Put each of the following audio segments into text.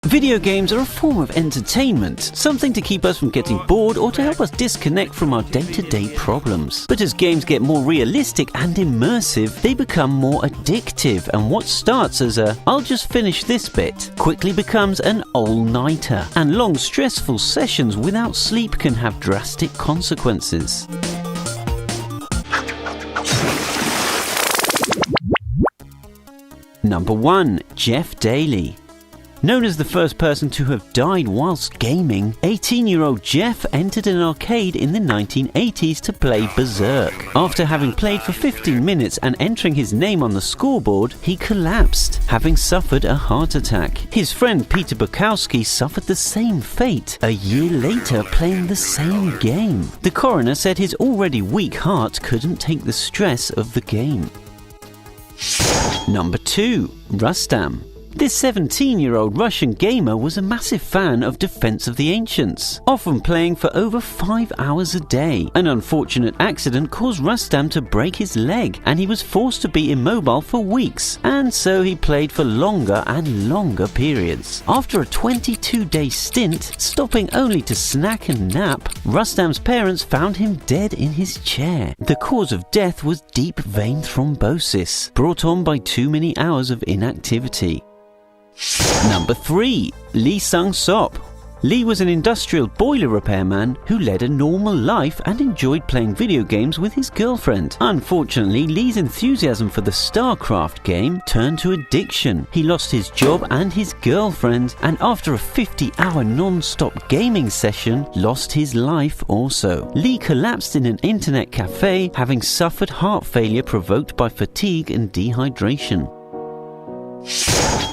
Video games are a form of entertainment, something to keep us from getting bored or to help us disconnect from our day-to-day problems. But as games get more realistic and immersive, they become more addictive, and what starts as a "I'll just finish this bit" quickly becomes an all-nighter. And long stressful sessions without sleep can have drastic consequences. Number 1. Jeff Dailey. Known as the first person to have died whilst gaming, 18-year-old Jeff entered an arcade in the 1980s to play Berserk. After having played for 15 minutes and entering his name on the scoreboard, he collapsed, having suffered a heart attack. His friend Peter Burkowski suffered the same fate a year later playing the same game. The coroner said his already weak heart couldn't take the stress of the game. Number 2. Rustam. This 17-year-old Russian gamer was a massive fan of Defense of the Ancients, often playing for over 5 hours a day. An unfortunate accident caused Rustam to break his leg, and he was forced to be immobile for weeks, and so he played for longer and longer periods. After a 22-day stint, stopping only to snack and nap, Rustam's parents found him dead in his chair. The cause of death was deep vein thrombosis, brought on by too many hours of inactivity. Number 3. Lee Sung-sop. Lee was an industrial boiler repairman who led a normal life and enjoyed playing video games with his girlfriend. Unfortunately, Lee's enthusiasm for the StarCraft game turned to addiction. He lost his job and his girlfriend, and after a 50-hour non-stop gaming session, lost his life also. Lee collapsed in an internet cafe, having suffered heart failure provoked by fatigue and dehydration.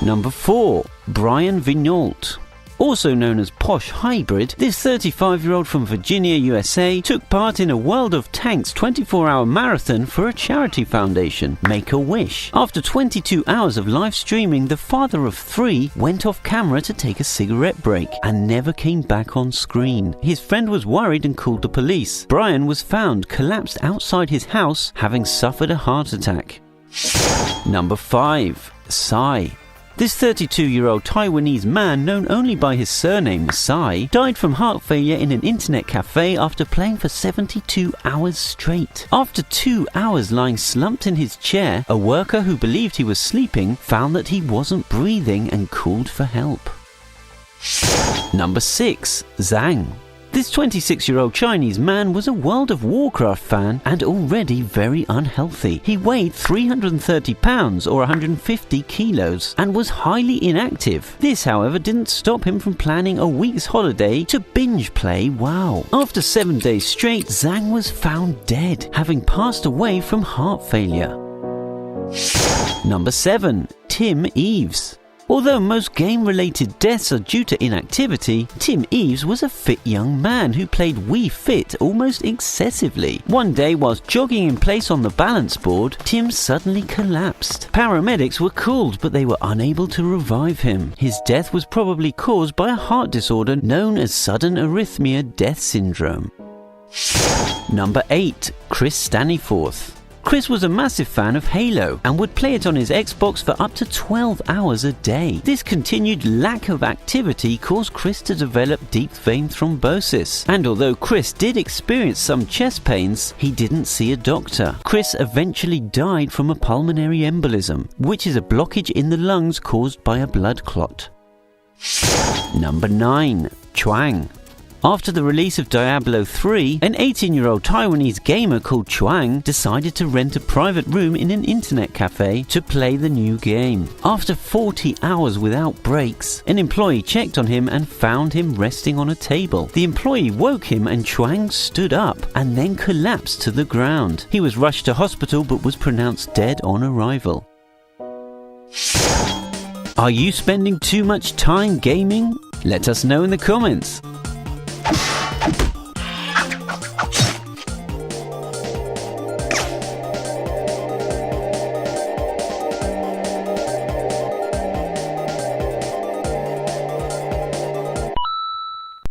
Number 4. Brian VIGNEAULT. Also known as Posh Hybrid, this 35-year-old from Virginia, USA, took part in a World of Tanks 24-hour marathon for a charity foundation, Make-A-Wish. After 22 hours of live streaming, the father of 3 went off camera to take a cigarette break and never came back on screen. His friend was worried and called the police. Brian was found collapsed outside his house, having suffered a heart attack. Number 5. Psy. This 32-year-old Taiwanese man, known only by his surname Psy, died from heart failure in an internet cafe after playing for 72 hours straight. After 2 hours lying slumped in his chair, a worker who believed he was sleeping found that he wasn't breathing and called for help. Number 6. ZHANG. This 26-year-old Chinese man was a World of Warcraft fan and already very unhealthy. He weighed 330 pounds or 150 kilos and was highly inactive. This, however, didn't stop him from planning a week's holiday to binge play WoW. After 7 days straight, ZHANG was found dead, having passed away from heart failure. Number 7. Tim Eves. Although most game-related deaths are due to inactivity, Tim Eves was a fit young man who played Wii Fit almost excessively. One day, whilst jogging in place on the balance board, Tim suddenly collapsed. Paramedics were called, but they were unable to revive him. His death was probably caused by a heart disorder known as sudden arrhythmia death syndrome. Number 8. Chris Staniforth. Chris was a massive fan of Halo and would play it on his Xbox for up to 12 hours a day. This continued lack of activity caused Chris to develop deep vein thrombosis, and although Chris did experience some chest pains, he didn't see a doctor. Chris eventually died from a pulmonary embolism, which is a blockage in the lungs caused by a blood clot. Number 9. CHUANG. After the release of Diablo 3, an 18-year-old Taiwanese gamer called CHUANG decided to rent a private room in an internet cafe to play the new game. After 40 hours without breaks, an employee checked on him and found him resting on a table. The employee woke him and CHUANG stood up and then collapsed to the ground. He was rushed to hospital but was pronounced dead on arrival. Are you spending too much time gaming? Let us know in the comments.